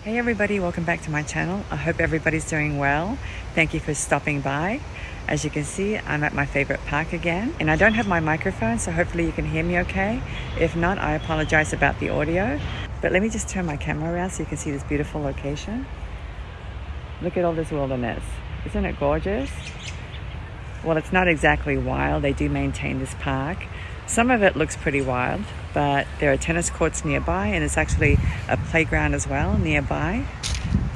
Hey everybody, welcome back to my channel. I hope everybody's doing well. Thank you for stopping by. As you can see, I'm at my favorite park again, and I don't have my microphone, so hopefully you can hear me okay. If not, I apologize about the audio. But let me just turn my camera around so you can see this beautiful location. Look at all this wilderness. Isn't it gorgeous? Well, it's not exactly wild. They do maintain this park. Some of it looks pretty wild, but there are tennis courts nearby, and it's actually a playground as well nearby.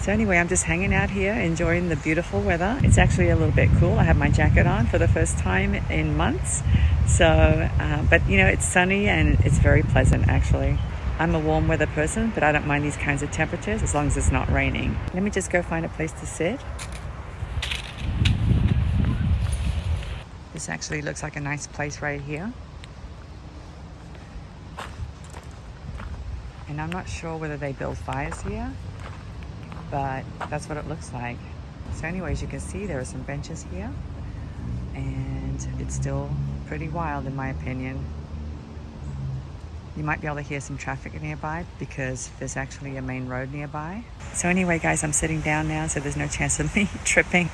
So anyway, I'm just hanging out here, enjoying the beautiful weather. It's actually a little bit cool. I have my jacket on for the first time in months. So, but you know, it's sunny and it's very pleasant actually. I'm a warm weather person, but I don't mind these kinds of temperatures as long as it's not raining. Let me just go find a place to sit. This actually looks like a nice place right here. And I'm not sure whether they build fires here, but that's what it looks like. So anyways, you can see there are some benches here, and it's still pretty wild in my opinion. You might be able to hear some traffic nearby because there's actually a main road nearby. So anyway guys, I'm sitting down now, so there's no chance of me tripping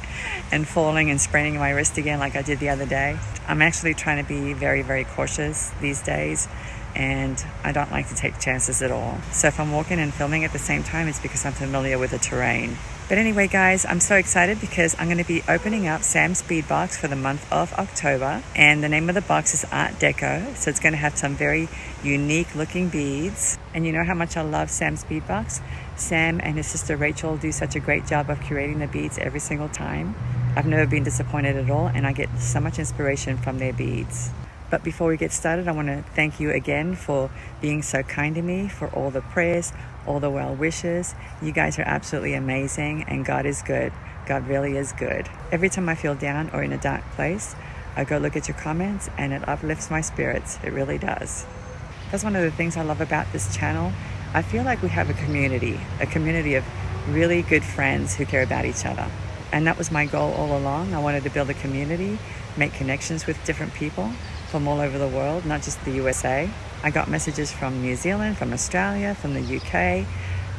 and falling and spraining my wrist again like I did the other day. I'm actually trying to be very, very cautious these days, and I don't like to take chances at all. So if I'm walking and filming at the same time, it's because I'm familiar with the terrain. But anyway guys, I'm so excited because I'm going to be opening up Sam's Bead Box for the month of October, and the name of the box is Art Deco, so it's going to have some very unique looking beads. And you know how much I love Sam's Bead Box. Sam and his sister Rachel do such a great job of curating the beads every single time. I've never been disappointed at all, and I get so much inspiration from their beads. But before we get started, I want to thank you again for being so kind to me, for all the prayers, all the well wishes. You guys are absolutely amazing, and God is good. God really is good. Every time I feel down or in a dark place, I go look at your comments and it uplifts my spirits. It really does. That's one of the things I love about this channel. I feel like we have a community of really good friends who care about each other. And that was my goal all along. I wanted to build a community, make connections with different people from all over the world, not just the USA. I got messages from New Zealand, from Australia, from the UK,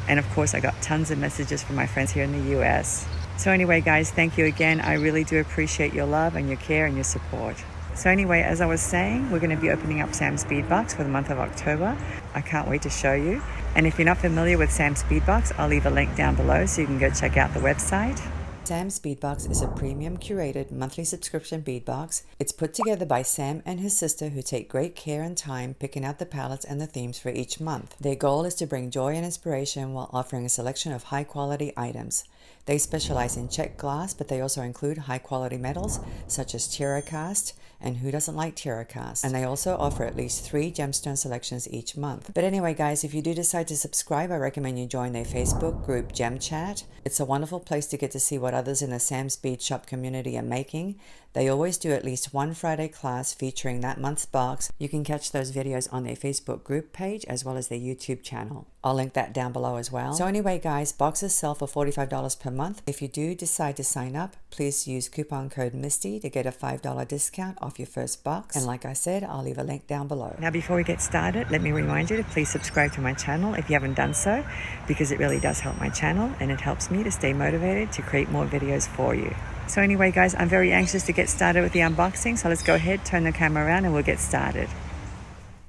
and of course I got tons of messages from my friends here in the US. So anyway guys, thank you again. I really do appreciate your love and your care and your support. So anyway, as I was saying, we're going to be opening up Sam's Bead Box for the month of October. I can't wait to show you. And if you're not familiar with Sam's Bead Box, I'll leave a link down below so you can go check out the website. Sam's Bead Box is a premium curated monthly subscription bead box. It's put together by Sam and his sister, who take great care and time picking out the palettes and the themes for each month. Their goal is to bring joy and inspiration while offering a selection of high quality items. They specialize in checked glass, but they also include high quality metals such as TerraCast, and who doesn't like TerraCast? And they also offer at least 3 gemstone selections each month. But anyway guys, if you do decide to subscribe, I recommend you join their Facebook group Gem Chat. It's a wonderful place to get to see what others in the Sam's Bead Shop community are making. They always do at least one Friday class featuring that month's box. You can catch those videos on their Facebook group page as well as their YouTube channel. I'll link that down below as well. So anyway guys, boxes sell for $45 per month. If you do decide to sign up, please use coupon code MISTY to get a $5 discount off your first box. And like I said, I'll leave a link down below. Now before we get started, let me remind you to please subscribe to my channel if you haven't done so, because it really does help my channel and it helps me to stay motivated to create more videos for you. So anyway guys, I'm very anxious to get started with the unboxing, so let's go ahead, turn the camera around and we'll get started.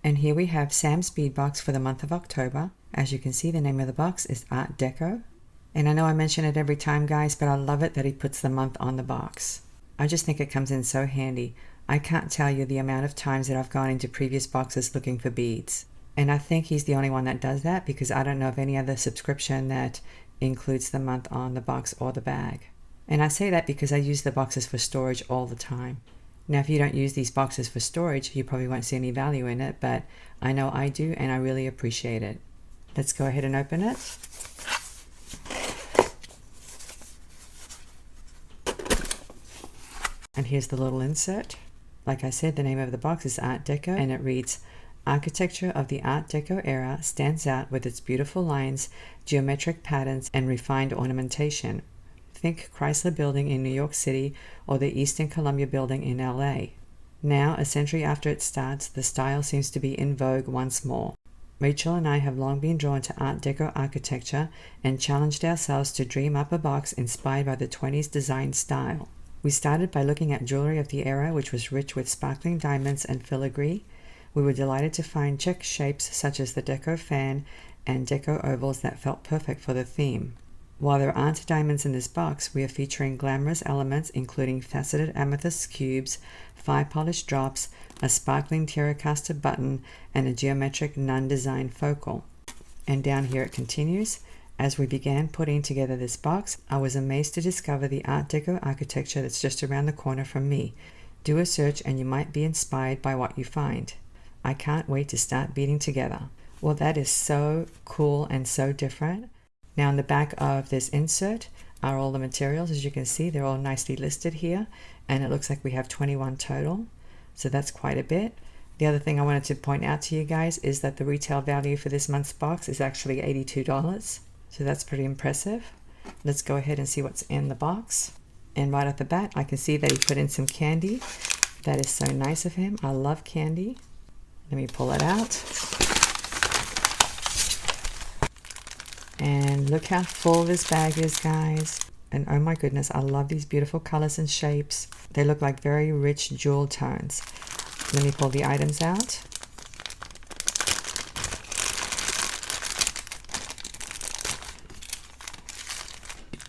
And here we have Sam's Bead Box for the month of October. As you can see, the name of the box is Art Deco. And I know I mention it every time guys, but I love it that he puts the month on the box. I just think it comes in so handy. I can't tell you the amount of times that I've gone into previous boxes looking for beads. And I think he's the only one that does that, because I don't know of any other subscription that includes the month on the box or the bag. And I say that because I use the boxes for storage all the time. Now if you don't use these boxes for storage, you probably won't see any value in it, but I know I do, and I really appreciate it. Let's go ahead and open it. And here's the little insert. Like I said, the name of the box is Art Deco, and it reads, "Architecture of the Art Deco era stands out with its beautiful lines, geometric patterns, and refined ornamentation. Think Chrysler Building in New York City or the Eastern Columbia Building in LA. Now, a century after it starts, the style seems to be in vogue once more. Rachel and I have long been drawn to Art Deco architecture and challenged ourselves to dream up a box inspired by the 20s design style. We started by looking at jewelry of the era, which was rich with sparkling diamonds and filigree. We were delighted to find check shapes such as the Deco fan and Deco ovals that felt perfect for the theme. While there aren't diamonds in this box, we are featuring glamorous elements including faceted amethyst cubes, 5 polished drops, a sparkling terracotta button, and a geometric nun-design focal. And down here it continues. As we began putting together this box, I was amazed to discover the Art Deco architecture that's just around the corner from me. Do a search and you might be inspired by what you find. I can't wait to start beading together. Well, that is so cool and so different. Now in the back of this insert are all the materials. As you can see, they're all nicely listed here, and it looks like we have 21 total. So that's quite a bit. The other thing I wanted to point out to you guys is that the retail value for this month's box is actually $82. So that's pretty impressive. Let's go ahead and see what's in the box. And right off the bat, I can see that he put in some candy. That is so nice of him. I love candy. Let me pull it out. And look how full this bag is, guys. And oh my goodness, I love these beautiful colors and shapes. They look like very rich jewel tones. Let me pull the items out.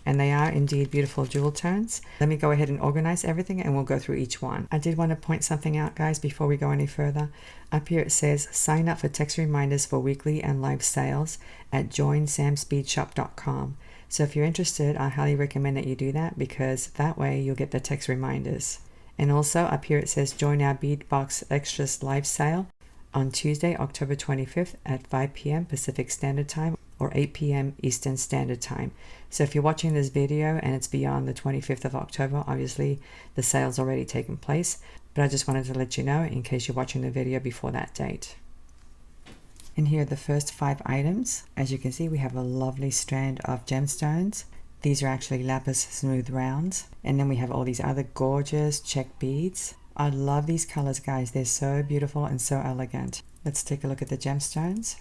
And they are indeed beautiful jewel tones. Let me go ahead and organize everything and we'll go through each one. I did want to point something out, guys, before we go any further. Up here it says sign up for text reminders for weekly and live sales at joinsamspeedshop.com. So if you're interested, I highly recommend that you do that, because that way you'll get the text reminders. And also up here it says join our Bead Box Extras live sale on Tuesday, October 25th at 5 p.m. Pacific Standard Time or 8 p.m. Eastern Standard Time. So if you're watching this video and it's beyond the 25th of October, obviously the sale's already taken place, but I just wanted to let you know in case you're watching the video before that date. And here are the first 5 items. As you can see, we have a lovely strand of gemstones. These are actually lapis smooth rounds. And then we have all these other gorgeous check beads. I love these colors, guys. They're so beautiful and so elegant. Let's take a look at the gemstones.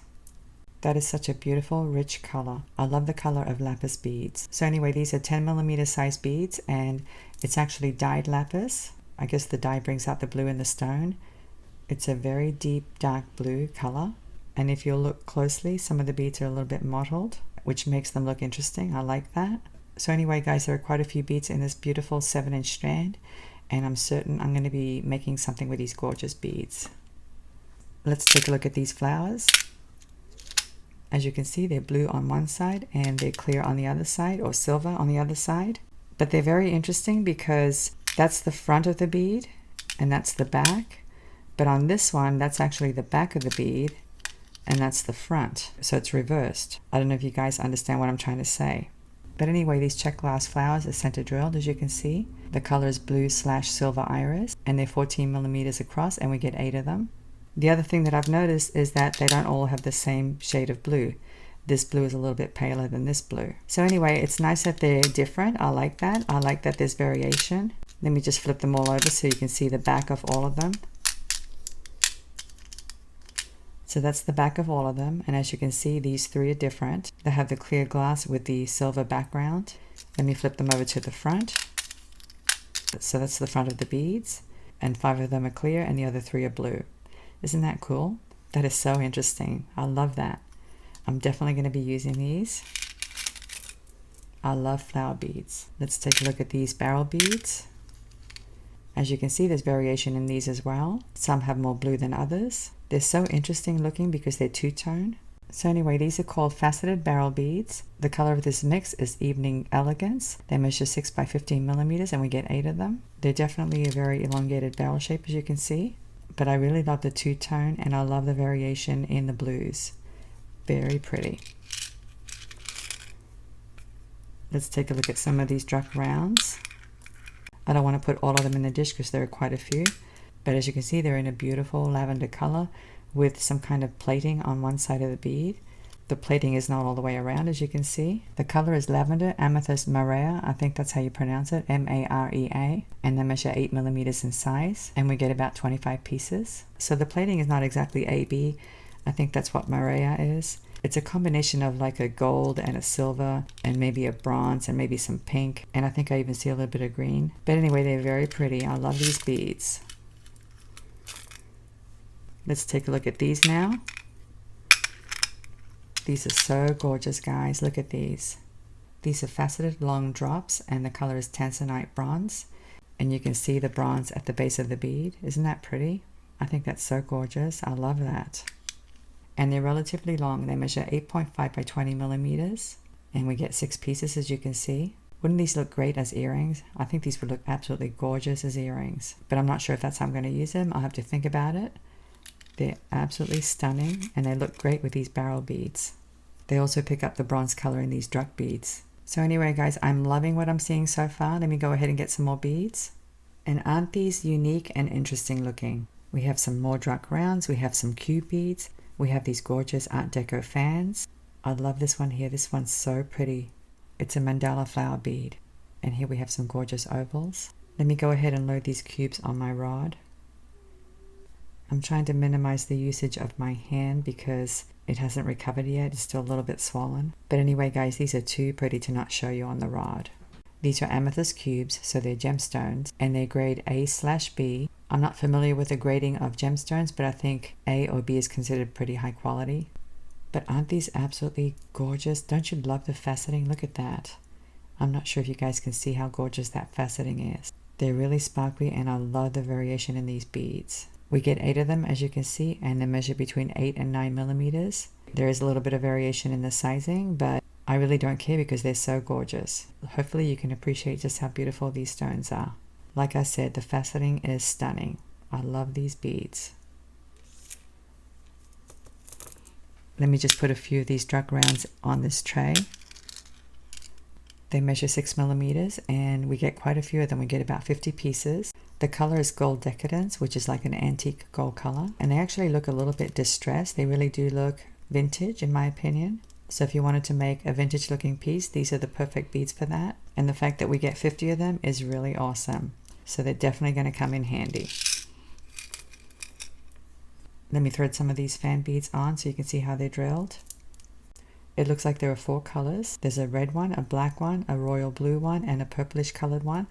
That is such a beautiful, rich color. I love the color of lapis beads. So anyway, these are 10mm size beads, and it's actually dyed lapis. I guess the dye brings out the blue in the stone. It's a very deep, dark blue color. And if you look closely, some of the beads are a little bit mottled, which makes them look interesting. I like that. So anyway, guys, there are quite a few beads in this beautiful 7-inch strand, and I'm certain I'm going to be making something with these gorgeous beads. Let's take a look at these flowers. As you can see, they're blue on one side and they're clear on the other side, or silver on the other side. But they're very interesting because that's the front of the bead and that's the back. But on this one, that's actually the back of the bead and that's the front. So it's reversed. I don't know if you guys understand what I'm trying to say. But anyway, these check glass flowers are center drilled, as you can see. The color is blue/silver iris, and they're 14mm across, and we get 8 of them. The other thing that I've noticed is that they don't all have the same shade of blue. This blue is a little bit paler than this blue. So anyway, it's nice that they're different. I like that. I like that there's variation. Let me just flip them all over so you can see the back of all of them. So that's the back of all of them. And as you can see, these 3 are different. They have the clear glass with the silver background. Let me flip them over to the front. So that's the front of the beads. And 5 of them are clear and the other 3 are blue. Isn't that cool? That is so interesting. I love that. I'm definitely going to be using these. I love flower beads. Let's take a look at these barrel beads. As you can see, there's variation in these as well. Some have more blue than others. They're so interesting looking because they're two-tone. So anyway, these are called faceted barrel beads. The color of this mix is Evening Elegance. They measure 6 by 15mm and we get 8 of them. They're definitely a very elongated barrel shape, as you can see. But I really love the two-tone and I love the variation in the blues. Very pretty. Let's take a look at some of these drop rounds. I don't want to put all of them in the dish because there are quite a few. But as you can see, they're in a beautiful lavender color with some kind of plating on one side of the bead. The plating is not all the way around, as you can see. The color is lavender amethyst marea. I think that's how you pronounce it, M-A-R-E-A. And they measure 8mm in size, and we get about 25 pieces. So the plating is not exactly AB. I think that's what Maria is. It's a combination of like a gold and a silver and maybe a bronze and maybe some pink. And I think I even see a little bit of green. But anyway, they're very pretty. I love these beads. Let's take a look at these now. These are so gorgeous, guys. Look at these. These are faceted long drops and the color is tanzanite bronze. And you can see the bronze at the base of the bead. Isn't that pretty? I think that's so gorgeous. I love that. And they're relatively long. They measure 8.5 by 20 millimeters. And we get 6 pieces, as you can see. Wouldn't these look great as earrings? I think these would look absolutely gorgeous as earrings. But I'm not sure if that's how I'm going to use them. I'll have to think about it. They're absolutely stunning. And they look great with these barrel beads. They also pick up the bronze color in these druck beads. So anyway, guys, I'm loving what I'm seeing so far. Let me go ahead and get some more beads. And aren't these unique and interesting looking? We have some more druck rounds. We have some cube beads. We have these gorgeous Art Deco fans. I love this one here. This one's so pretty. It's a mandala flower bead. And here we have some gorgeous ovals. Let me go ahead and load these cubes on my rod. I'm trying to minimize the usage of my hand because it hasn't recovered yet. It's still a little bit swollen. But anyway, guys, these are too pretty to not show you on the rod. These are amethyst cubes, so they're gemstones, and they're grade A/B. I'm not familiar with the grading of gemstones, but I think A or B is considered pretty high quality. But aren't these absolutely gorgeous? Don't you love the faceting? Look at that. I'm not sure if you guys can see how gorgeous that faceting is. They're really sparkly, and I love the variation in these beads. We get 8 of them, as you can see, and they measure between 8 and 9 millimeters. There is a little bit of variation in the sizing, but I really don't care because they're so gorgeous. Hopefully you can appreciate just how beautiful these stones are. Like I said, the faceting is stunning. I love these beads. Let me just put a few of these druck rounds on this tray. They measure 6 millimeters and we get quite a few of them. We get about 50 pieces. The color is gold decadence, which is like an antique gold color. And they actually look a little bit distressed. They really do look vintage in my opinion. So if you wanted to make a vintage looking piece, these are the perfect beads for that. And the fact that we get 50 of them is really awesome. So they're definitely going to come in handy. Let me thread some of these fan beads on so you can see how they're drilled. It looks like there are 4 colors. There's a red one, a black one, a royal blue one, and a purplish colored one.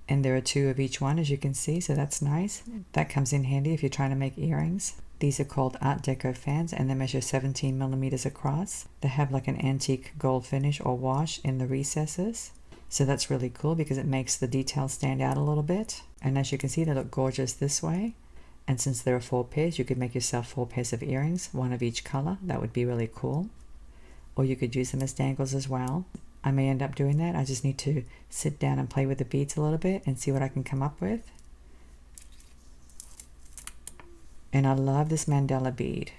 And there are 2 of each one, as you can see, so that's nice. That comes in handy if you're trying to make earrings. These are called Art Deco fans and they measure 17 millimeters across. They have like an antique gold finish or wash in the recesses. So that's really cool because it makes the details stand out a little bit. And as you can see, they look gorgeous this way. And since there are 4 pairs, you could make yourself 4 pairs of earrings, 1 of each color. That would be really cool. Or you could use them as dangles as well. I may end up doing that. I just need to sit down and play with the beads a little bit and see what I can come up with. And I love this mandala bead.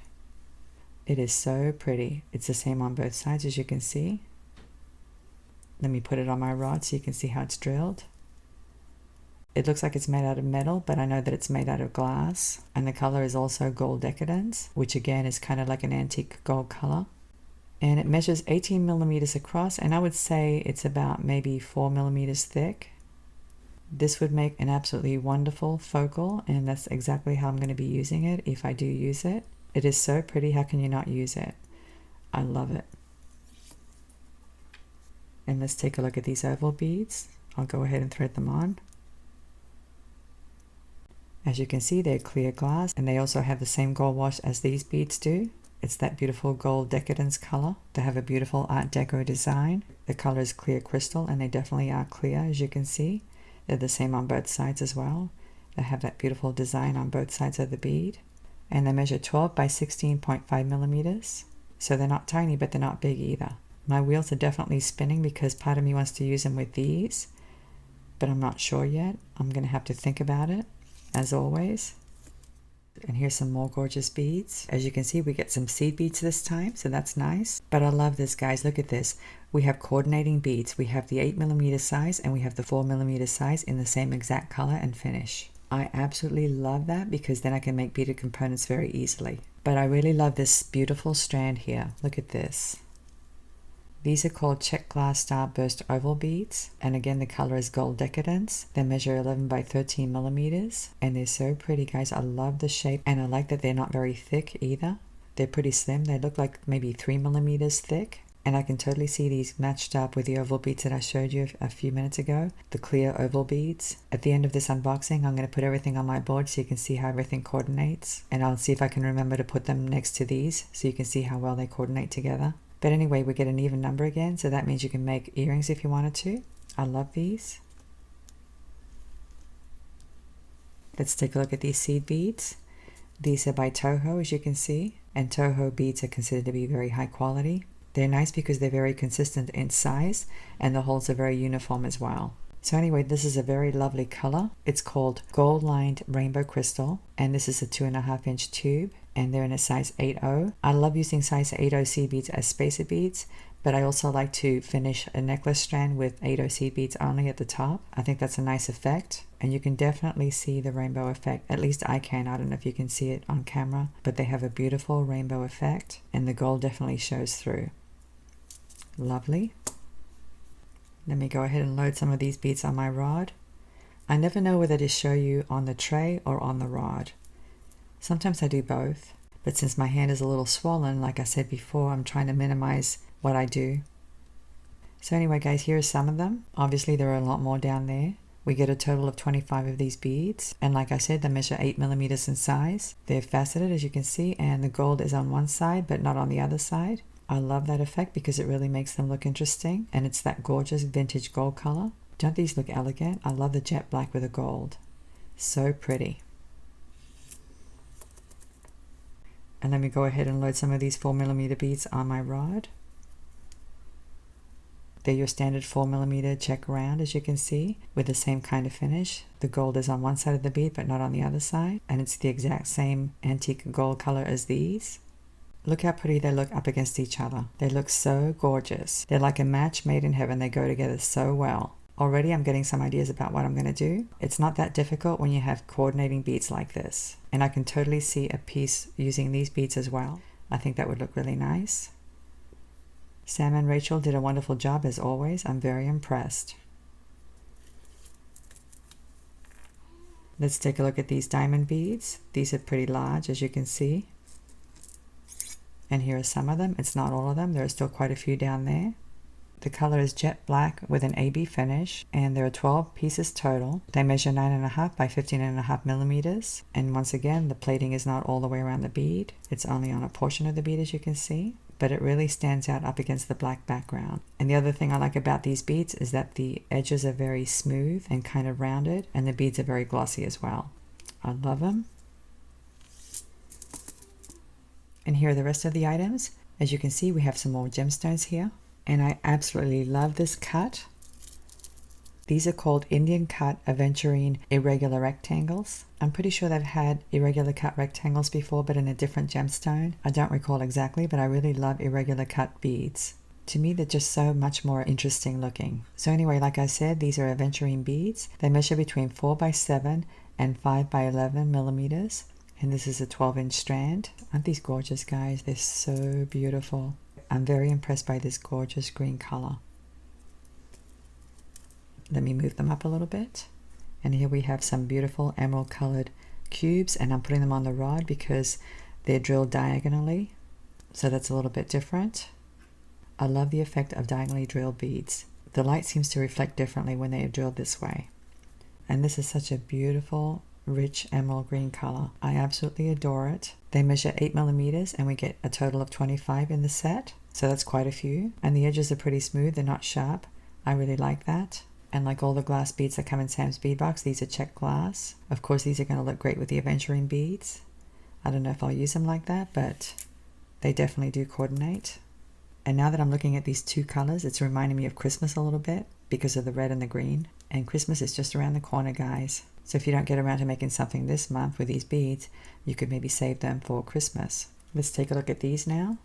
It is so pretty. It's the same on both sides, as you can see. Let me put it on my rod so you can see how it's drilled. It looks like it's made out of metal, but I know that it's made out of glass. And the color is also gold decadence, which again is kind of like an antique gold color. And it measures 18 millimeters across, and I would say it's about maybe 4 millimeters thick. This would make an absolutely wonderful focal, and that's exactly how I'm going to be using it if I do use it. It is so pretty. How can you not use it? I love it. And let's take a look at these oval beads. I'll go ahead and thread them on. As you can see, they're clear glass, and they also have the same gold wash as these beads do. It's that beautiful gold decadence color. They have a beautiful Art Deco design. The color is clear crystal, and they definitely are clear, as you can see. They're the same on both sides as well. They have that beautiful design on both sides of the bead. And they measure 12 by 16.5 millimeters. So they're not tiny, but they're not big either. My wheels are definitely spinning because part of me wants to use them with these, but I'm not sure yet. I'm going to have to think about it, as always. And here's some more gorgeous beads. As you can see, we get some seed beads this time, so that's nice. But I love this, guys. Look at this. We have coordinating beads. We have the 8 millimeter size and we have the 4 millimeter size in the same exact color and finish. I absolutely love that because then I can make beaded components very easily. But I really love this beautiful strand here. Look at this. These are called check glass starburst oval beads, and again the color is gold decadence. They measure 11 by 13 millimeters, and they're so pretty, guys. I love the shape, and I like that they're not very thick either. They're pretty slim. They look like maybe 3 millimeters thick. And I can totally see these matched up with the oval beads that I showed you a few minutes ago, the clear oval beads. At the end of this unboxing, I'm going to put everything on my board so you can see how everything coordinates. And I'll see if I can remember to put them next to these so you can see how well they coordinate together. But anyway, we get an even number again, so that means you can make earrings if you wanted to. I love these. Let's take a look at these seed beads. These are by Toho, as you can see, and Toho beads are considered to be very high quality. They're nice because they're very consistent in size and the holes are very uniform as well. So anyway, this is a very lovely color. It's called Gold Lined Rainbow Crystal, and this is a 2.5-inch tube, and they're in a size 8.0. I love using size 8.0 seed beads as spacer beads, but I also like to finish a necklace strand with 8.0 seed beads only at the top. I think that's a nice effect, and you can definitely see the rainbow effect. At least I can. I don't know if you can see it on camera, but they have a beautiful rainbow effect, and the gold definitely shows through. Lovely. Let me go ahead and load some of these beads on my rod. I never know whether to show you on the tray or on the rod. Sometimes I do both, but since my hand is a little swollen, like I said before, I'm trying to minimize what I do. So anyway guys, here are some of them. Obviously there are a lot more down there. We get a total of 25 of these beads, and like I said, they measure 8 millimeters in size. They're faceted, as you can see, and the gold is on one side but not on the other side. I love that effect because it really makes them look interesting, and it's that gorgeous vintage gold color. Don't these look elegant? I love the jet black with the gold. So pretty. And let me go ahead and load some of these 4mm beads on my rod. They're your standard 4mm check round, as you can see, with the same kind of finish. The gold is on one side of the bead but not on the other side, and it's the exact same antique gold color as these. Look how pretty they look up against each other. They look so gorgeous. They're like a match made in heaven. They go together so well. Already I'm getting some ideas about what I'm going to do. It's not that difficult when you have coordinating beads like this. And I can totally see a piece using these beads as well. I think that would look really nice. Sam and Rachel did a wonderful job as always. I'm very impressed. Let's take a look at these diamond beads. These are pretty large, as you can see. And here are some of them. It's not all of them. There are still quite a few down there. The color is jet black with an AB finish, and there are 12 pieces total. They measure 9.5 by 15.5 millimeters. And once again, the plating is not all the way around the bead. It's only on a portion of the bead, as you can see. But it really stands out up against the black background. And the other thing I like about these beads is that the edges are very smooth and kind of rounded, and the beads are very glossy as well. I love them. And here are the rest of the items. As you can see, we have some more gemstones here. And I absolutely love this cut. These are called Indian cut aventurine irregular rectangles. I'm pretty sure they've had irregular cut rectangles before, but in a different gemstone. I don't recall exactly, but I really love irregular cut beads. To me, they're just so much more interesting looking. So anyway, like I said, these are aventurine beads. They measure between 4 by 7 and 5 by 11 millimeters. And this is a 12-inch strand. Aren't these gorgeous, guys? They're so beautiful. I'm very impressed by this gorgeous green color. Let me move them up a little bit. And here we have some beautiful emerald colored cubes, and I'm putting them on the rod because they're drilled diagonally. So that's a little bit different. I love the effect of diagonally drilled beads. The light seems to reflect differently when they are drilled this way. And this is such a beautiful, rich emerald green color. I absolutely adore it. They measure 8 millimeters, and we get a total of 25 in the set. So that's quite a few. And the edges are pretty smooth. They're not sharp. I really like that. And like all the glass beads that come in Sam's bead box, these are checked glass. Of course, these are going to look great with the aventurine beads. I don't know if I'll use them like that, but they definitely do coordinate. And now that I'm looking at these two colors, it's reminding me of Christmas a little bit because of the red and the green. And Christmas is just around the corner, guys. So if you don't get around to making something this month with these beads, you could maybe save them for Christmas. Let's take a look at these now.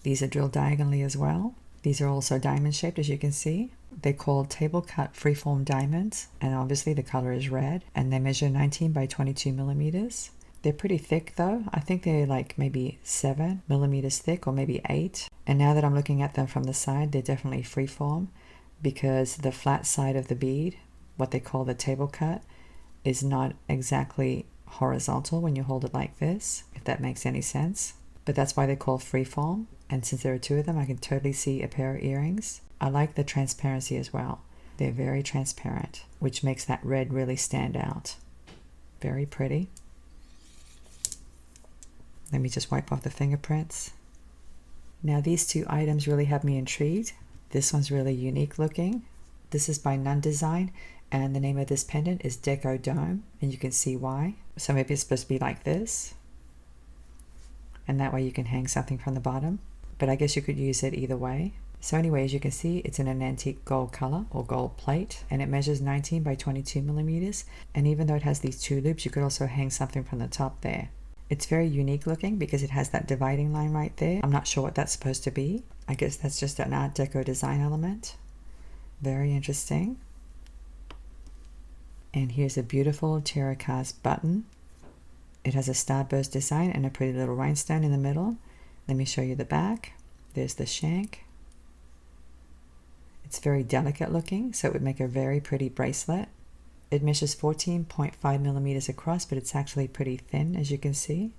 These are drilled diagonally as well. These are also diamond shaped, as you can see. They're called table cut freeform diamonds, and obviously the color is red, and they measure 19 by 22 millimeters. They're pretty thick though. I think they're like maybe 7 millimeters thick or maybe 8. And now that I'm looking at them from the side, they're definitely freeform because the flat side of the bead, what they call the table cut, is not exactly horizontal when you hold it like this, if that makes any sense. But that's why they're called freeform. And since there are two of them, I can totally see a pair of earrings. I like the transparency as well. They're very transparent, which makes that red really stand out. Very pretty. Let me just wipe off the fingerprints. Now these two items really have me intrigued. This one's really unique looking. This is by Nun Design, and the name of this pendant is Deco Dome, and you can see why. So maybe it's supposed to be like this, and that way you can hang something from the bottom. But I guess you could use it either way. So anyway, as you can see, it's in an antique gold color or gold plate, and it measures 19 by 22 millimeters. And even though it has these two loops, you could also hang something from the top there. It's very unique looking because it has that dividing line right there. I'm not sure what that's supposed to be. I guess that's just an Art Deco design element. Very interesting. And here's a beautiful terracotta button. It has a starburst design and a pretty little rhinestone in the middle. Let me show you the back. There's the shank. It's very delicate looking, so it would make a very pretty bracelet. It measures 14.5 millimeters across, but it's actually pretty thin, as you can see.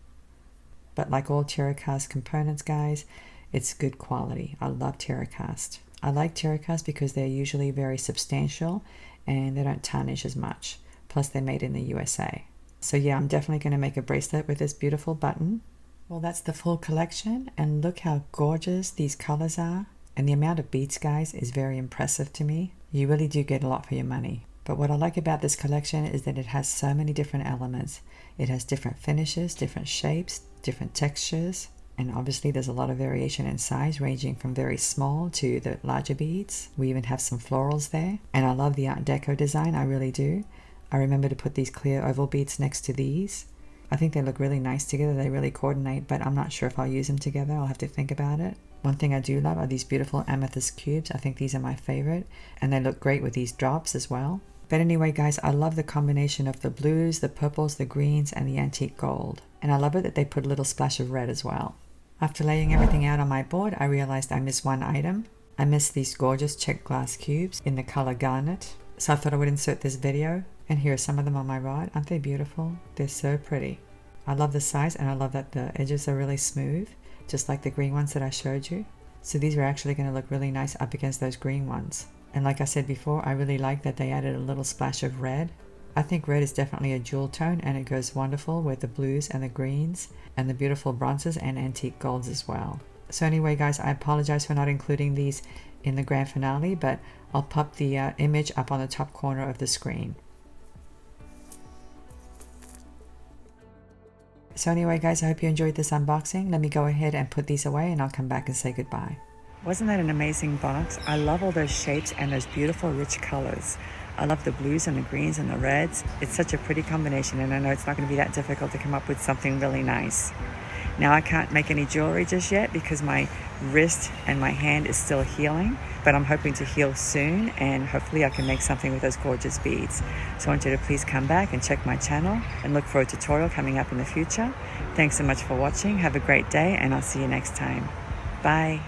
But like all TerraCast components, guys, it's good quality. I love TerraCast. I like TerraCast because they're usually very substantial and they don't tarnish as much. Plus, they're made in the USA. So yeah, I'm definitely going to make a bracelet with this beautiful button. Well, that's the full collection, and look how gorgeous these colors are. And the amount of beads, guys, is very impressive to me. You really do get a lot for your money. But what I like about this collection is that it has so many different elements. It has different finishes, different shapes, different textures. And obviously there's a lot of variation in size, ranging from very small to the larger beads. We even have some florals there. And I love the Art Deco design, I really do. I remember to put these clear oval beads next to these. I think they look really nice together. They really coordinate, but I'm not sure if I'll use them together. I'll have to think about it. One thing I do love are these beautiful amethyst cubes. I think these are my favorite, and they look great with these drops as well. But anyway, guys, I love the combination of the blues, the purples, the greens, and the antique gold. And I love it that they put a little splash of red as well. After laying everything out on my board, I realized I missed one item. I missed these gorgeous checked glass cubes in the color garnet. So I thought I would insert this video. And here are some of them on my rod. Aren't they beautiful? They're so pretty. I love the size, and I love that the edges are really smooth, just like the green ones that I showed you. So these are actually going to look really nice up against those green ones. And like I said before, I really like that they added a little splash of red. I think red is definitely a jewel tone, and it goes wonderful with the blues and the greens and the beautiful bronzes and antique golds as well. So anyway, guys, I apologize for not including these in the grand finale, but I'll pop the image up on the top corner of the screen. So anyway, guys, I hope you enjoyed this unboxing. Let me go ahead and put these away, and I'll come back and say goodbye. Wasn't that an amazing box? I love all those shapes and those beautiful rich colors. I love the blues and the greens and the reds. It's such a pretty combination, and I know it's not going to be that difficult to come up with something really nice. Now I can't make any jewelry just yet because my wrist and my hand is still healing, but I'm hoping to heal soon, and hopefully I can make something with those gorgeous beads. So I want you to please come back and check my channel and look for a tutorial coming up in the future. Thanks so much for watching. Have a great day, and I'll see you next time. Bye.